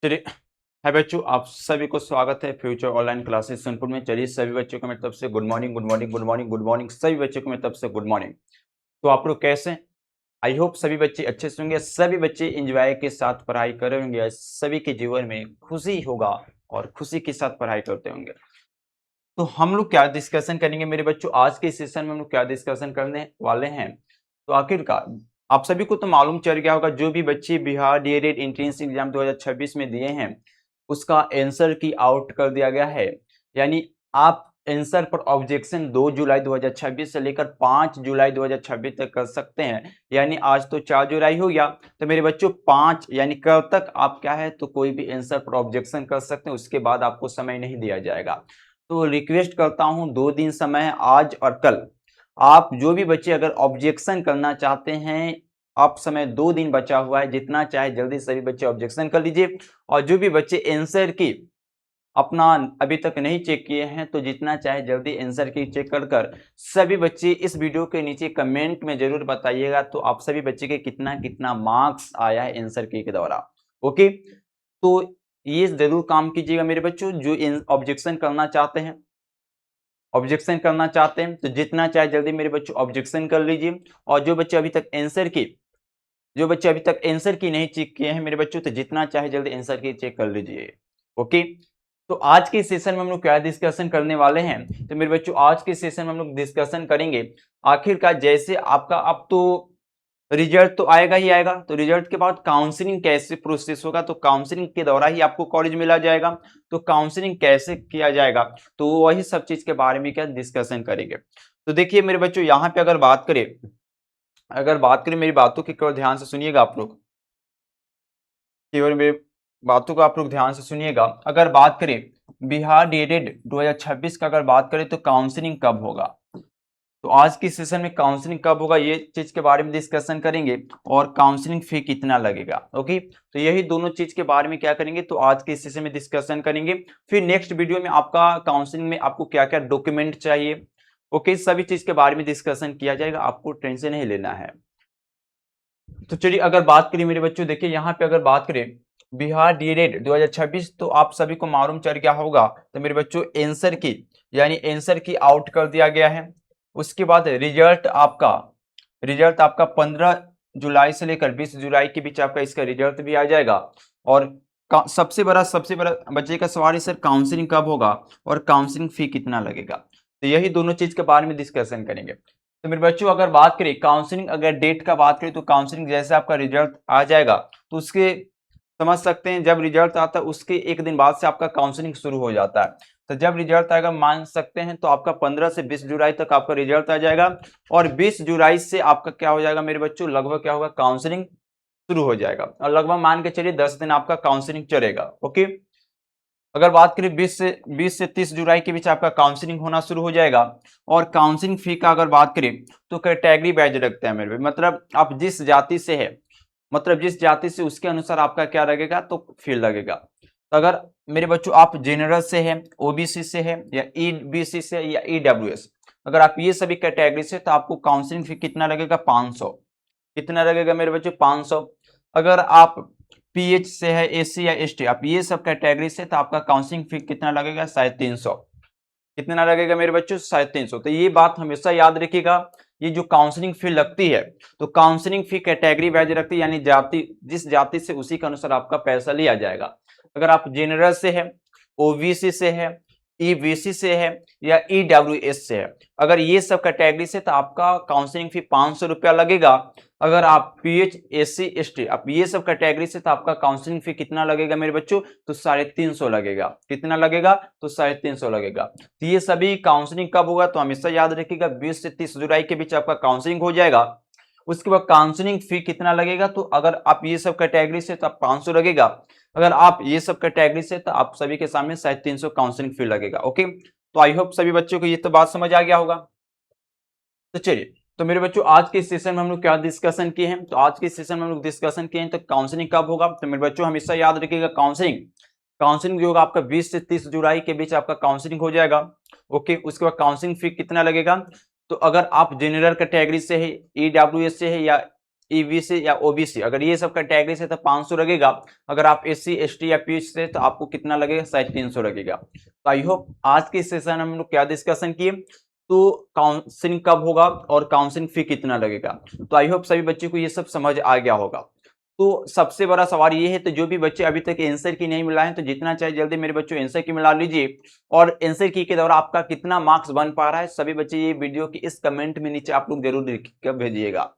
चलिए। हाय बच्चों, आप सभी को स्वागत है फ्यूचर ऑनलाइन क्लासेस सोनपुर में। चलिए, सभी बच्चों को मेरी तरफ से good morning, good morning, good morning, good morning. सभी बच्चों को मेरी तरफ से गुड मॉर्निंग। तो आप लोग कैसे हैं? आई होप सभी बच्चे अच्छे से होंगे, सभी बच्चे एंजॉय के साथ पढ़ाई कर रहे होंगे, सभी के जीवन में खुशी होगा और खुशी के साथ पढ़ाई करते होंगे। तो हम लोग क्या डिस्कशन करेंगे मेरे बच्चों? आज के सेशन में हम लोग क्या डिस्कशन करने वाले हैं? तो आखिरकार आप सभी को तो मालूम चल गया होगा, जो भी बच्चे बिहार डीएलएड एंट्रेंस एग्जाम 2026 में दिए हैं उसका आंसर की आउट कर दिया गया है। यानी आप आंसर पर ऑब्जेक्शन 2 जुलाई 2026 से लेकर 5 जुलाई 2026 तक कर सकते हैं। यानी आज तो 4 जुलाई हो गया, तो मेरे बच्चों 5 यानी कल तक आप क्या है तो कोई भी आंसर पर ऑब्जेक्शन कर सकते हैं। उसके बाद आपको समय नहीं दिया जाएगा। तो रिक्वेस्ट करता हूं, 2 दिन समय है, आज और कल। आप जो भी बच्चे अगर ऑब्जेक्शन करना चाहते हैं, आप समय 2 दिन बचा हुआ है, जितना चाहे जल्दी सभी बच्चे ऑब्जेक्शन कर लीजिए। और जो भी बच्चे आंसर की अपना अभी तक नहीं चेक किए हैं, तो जितना चाहे जल्दी आंसर की चेक कर सभी बच्चे इस वीडियो के नीचे कमेंट में जरूर बताइएगा, तो आप सभी बच्चे के कितना कितना मार्क्स आया है आंसर की के द्वारा। ओके, तो ये जरूर काम कीजिएगा मेरे बच्चों। जो ऑब्जेक्शन करना चाहते हैं, तो जितना चाहे जल्दी मेरे बच्चों ऑब्जेक्शन कर लीजिए। और जो बच्चे अभी तक आंसर की नहीं चेक किए हैं मेरे बच्चों, तो जितना चाहे जल्दी आंसर की चेक कर लीजिए। ओके, तो आज के सेशन में हम लोग क्या डिस्कशन करने वाले हैं? तो मेरे बच्चों आज के सेशन में हम लोग डिस्कशन करेंगे आखिरकार जैसे आपका अब तो रिजल्ट तो आएगा ही आएगा, तो रिजल्ट के बाद काउंसलिंग कैसे प्रोसेस होगा, तो काउंसलिंग के दौरान ही आपको कॉलेज मिला जाएगा। तो काउंसलिंग कैसे किया जाएगा, तो वही सब चीज के बारे में क्या डिस्कशन करेंगे। तो देखिए मेरे बच्चों, यहाँ पे अगर बात करें मेरी बातों की, केवल ध्यान से सुनिएगा आप लोग, केवल मेरी बातों को आप लोग ध्यान से सुनिएगा। अगर बात करें बिहार डीएलएड 2026 का, अगर बात करें तो काउंसलिंग कब होगा, तो आज की सेशन में काउंसलिंग कब होगा ये चीज के बारे में डिस्कशन करेंगे। और काउंसलिंग फी कितना लगेगा। ओके, तो यही दोनों चीज के बारे में क्या करेंगे, तो आज के सेशन में डिस्कशन करेंगे। फिर नेक्स्ट वीडियो में आपका काउंसलिंग में आपको क्या क्या डॉक्यूमेंट चाहिए, ओके, सभी चीज के बारे में डिस्कशन किया जाएगा, आपको टेंशन नहीं लेना है। तो चलिए, अगर बात करें मेरे बच्चों, देखिए यहाँ पे अगर बात करें बिहार डीएलएड 2026, तो आप सभी को मालूम चल गया होगा। तो मेरे बच्चों आंसर की आउट कर दिया गया है। उसके बाद रिजल्ट आपका 15 जुलाई से लेकर 20 जुलाई के बीच आपका इसका रिजल्ट भी आ जाएगा। और सबसे बड़ा बच्चे का सवाल है, सर काउंसलिंग कब होगा और काउंसलिंग फी कितना लगेगा। तो यही दोनों चीज के बारे में डिस्कशन करेंगे। तो मेरे बच्चों, अगर बात करें काउंसलिंग, अगर डेट का बात करें, तो काउंसलिंग जैसे आपका रिजल्ट आ जाएगा, तो उसके समझ सकते हैं जब रिजल्ट आता है उसके एक दिन बाद से आपका काउंसलिंग शुरू हो जाता है। तो जब रिजल्ट आएगा मान सकते हैं, तो आपका 15 से 20 जुलाई तक आपका रिजल्ट आ जाएगा। और 20 जुलाई से आपका क्या हो जाएगा मेरे बच्चों, लगभग क्या होगा, काउंसलिंग शुरू हो जाएगा। और लगभग मान के चलिए 10 दिन आपका काउंसलिंग चलेगा। ओके, अगर बात करें 20 से 30 जुलाई के बीच आपका काउंसलिंग होना शुरू हो जाएगा। और काउंसलिंग फी का अगर बात करें, तो कैटेगरी वाइज रखते हैं मेरे, मतलब आप जिस जाति से है, उसके अनुसार आपका क्या लगेगा, तो फी लगेगा। तो अगर मेरे बच्चों आप जनरल से है, ओबीसी से है, या ईबीसी से, या ईडब्ल्यूएस, अगर आप ये सभी कैटेगरी से, तो आपको काउंसलिंग फी कितना लगेगा, 500। कितना लगेगा मेरे बच्चों, 500। अगर आप पीएच से है, एससी या एसटी, आप ये सब कैटेगरी से, तो आपका काउंसलिंग फी कितना लगेगा, 350। कितना लगेगा मेरे बच्चों, 350। तो ये बात हमेशा याद रखिएगा, ये जो काउंसलिंग फी लगती है, तो काउंसलिंग फी कैटेगरी वाइज रखती है, यानी जिस जाति से उसी के अनुसार आपका पैसा लिया जाएगा। अगर आप जनरल से है, ओबीसी से है, ईबीसी से है, या ईडब्ल्यूएस से है, अगर ये सब कैटेगरी से, तो आपका काउंसलिंग फी 500 रुपया लगेगा। अगर आप पीएच, एससी, एसटी, आप ये सब कैटेगरी से, तो आपका काउंसलिंग फी कितना लगेगा मेरे बच्चों, तो 350 लगेगा। कितना लगेगा, तो 350 लगेगा। तो ये सभी काउंसलिंग कब होगा, तो हमेशा याद रखिएगा 20 से 30 जुलाई के बीच आपका काउंसलिंग हो जाएगा। उसके बाद काउंसलिंग फी कितना लगेगा, तो अगर आप ये सब कैटेगरी से, तो आप 500 लगेगा। अगर आप ये सब कैटेगरी से, तो आप सभी के सामने 350 काउंसलिंग फी लगेगा। ओके, तो आई होप सभी बच्चों को ये तो बात समझ आ गया होगा। तो चलिए, तो मेरे बच्चों आज के सेशन में हम लोग क्या डिस्कशन किए हैं, तो आज के सेशन में हम लोग डिस्कशन किए हैं तो काउंसलिंग कब होगा। तो मेरे बच्चों हमेशा याद रखिएगा, काउंसलिंग जो होगा आपका 20 से 30 जुलाई के बीच आपका काउंसलिंग हो जाएगा। ओके, उसके बाद काउंसलिंग फी कितना लगेगा, तो अगर आप जनरल कैटेगरी से है, ईडब्ल्यूएस से है, या ईबीसी या ओबीसी, अगर ये सब कैटेगरी से तो 500 लगेगा, अगर आप एससी एसटी या पीएच से तो आपको कितना लगेगा, शायद 300 लगेगा। तो आई होप आज के सेशन हम लोग क्या डिस्कशन किए, तो काउंसलिंग कब होगा और काउंसलिंग फी कितना लगेगा। तो आई होप सभी बच्चों को ये सब समझ आ गया होगा। तो सबसे बड़ा सवाल ये है, तो जो भी बच्चे अभी तक आंसर की नहीं मिला है, तो जितना चाहे जल्दी मेरे बच्चों आंसर की मिला लीजिए। और आंसर की के दौरान आपका कितना मार्क्स बन पा रहा है, सभी बच्चे ये वीडियो की इस कमेंट में नीचे आप लोग जरूर लिख कर भेजिएगा।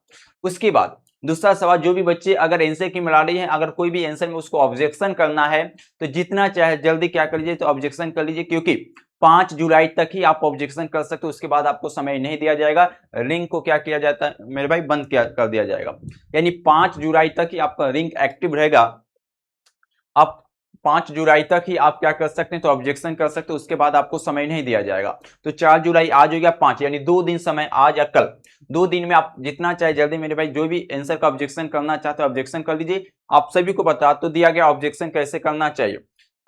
उसके बाद दूसरा सवाल, जो भी बच्चे अगर आंसर की मिला रही हैं, अगर कोई भी आंसर में उसको ऑब्जेक्शन करना है, तो जितना चाहे जल्दी क्या कर लीजिए, तो ऑब्जेक्शन कर लीजिए, क्योंकि 5 जुलाई तक ही आप ऑब्जेक्शन कर सकते हो, उसके बाद आपको समय नहीं दिया जाएगा। लिंक को क्या किया जाता है मेरे भाई, बंद कर दिया जाएगा। यानी 5 जुलाई तक ही आपका लिंक एक्टिव रहेगा। आप 5 जुलाई तक ही आप क्या कर सकते हैं, तो ऑब्जेक्शन कर सकते हो, उसके बाद आपको समय नहीं दिया जाएगा। तो 4 जुलाई आज हो गया 5, यानी 2 दिन समय, आज या कल 2 दिन में आप जितना चाहे जल्दी मेरे भाई जो भी आंसर का ऑब्जेक्शन करना चाहते हो ऑब्जेक्शन कर लीजिए। आप सभी को बता तो दिया गया ऑब्जेक्शन कैसे करना चाहिए।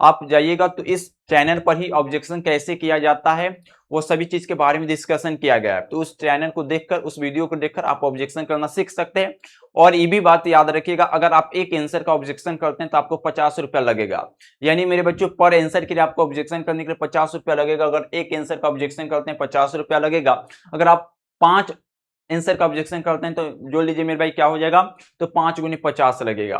आप जाइएगा तो इस चैनल पर ही ऑब्जेक्शन कैसे किया जाता है वो सभी चीज के बारे में डिस्कशन किया गया है। तो उस चैनल को देखकर, उस वीडियो को देखकर आप ऑब्जेक्शन करना सीख सकते हैं। और ये भी बात याद रखिएगा, अगर आप एक आंसर का ऑब्जेक्शन करते हैं तो आपको 50 रुपया लगेगा। यानी मेरे बच्चों पर आंसर के लिए आपको ऑब्जेक्शन करने के लिए 50 रुपया लगेगा। अगर एक आंसर का ऑब्जेक्शन करते हैं 50 रुपया लगेगा। अगर आप 5 आंसर का ऑब्जेक्शन करते हैं तो जोड़ लीजिए मेरे भाई क्या हो जाएगा, तो 5 गुनी 50 लगेगा।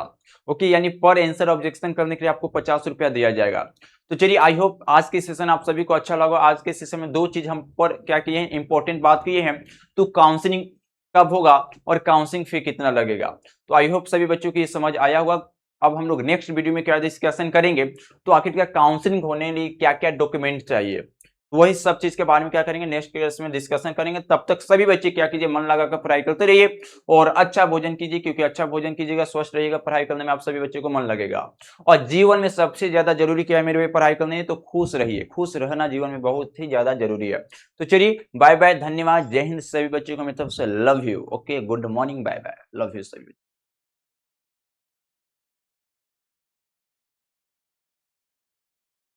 ओके, यानी पर आंसर ऑब्जेक्शन करने के लिए आपको 50 रुपया दिया जाएगा। तो चलिए आई होप आज के सेशन आप सभी को अच्छा लगा। आज के सेशन में 2 चीज हम पर क्या किए हैं, इंपॉर्टेंट बात किए हैं। तो काउंसलिंग कब होगा और काउंसलिंग फी कितना लगेगा। तो आई होप सभी बच्चों को ये समझ आया होगा। अब हम लोग नेक्स्ट वीडियो में क्या डिस्कशन करेंगे, तो आखिरकार काउंसलिंग होने के लिए क्या क्या डॉक्यूमेंट चाहिए, वही सब चीज के बारे में क्या करेंगे नेक्स्ट क्लास में डिस्कशन करेंगे। तब तक सभी बच्चे क्या कीजिए, मन लगाकर पढ़ाई करते रहिए और अच्छा भोजन कीजिए, क्योंकि अच्छा भोजन कीजिएगा स्वस्थ रहिएगा, पढ़ाई करने में आप सभी बच्चे को मन लगेगा। और जीवन में सबसे ज्यादा जरूरी क्या है मेरे भाई, पढ़ाई करनी है, तो खुश रहिए। खुश रहना जीवन में बहुत ही ज्यादा जरूरी है। तो चलिए बाय बाय, धन्यवाद, जय हिंद सभी बच्चों को मेरी तरफ से love you. Okay, good morning, bye bye, love you सभी।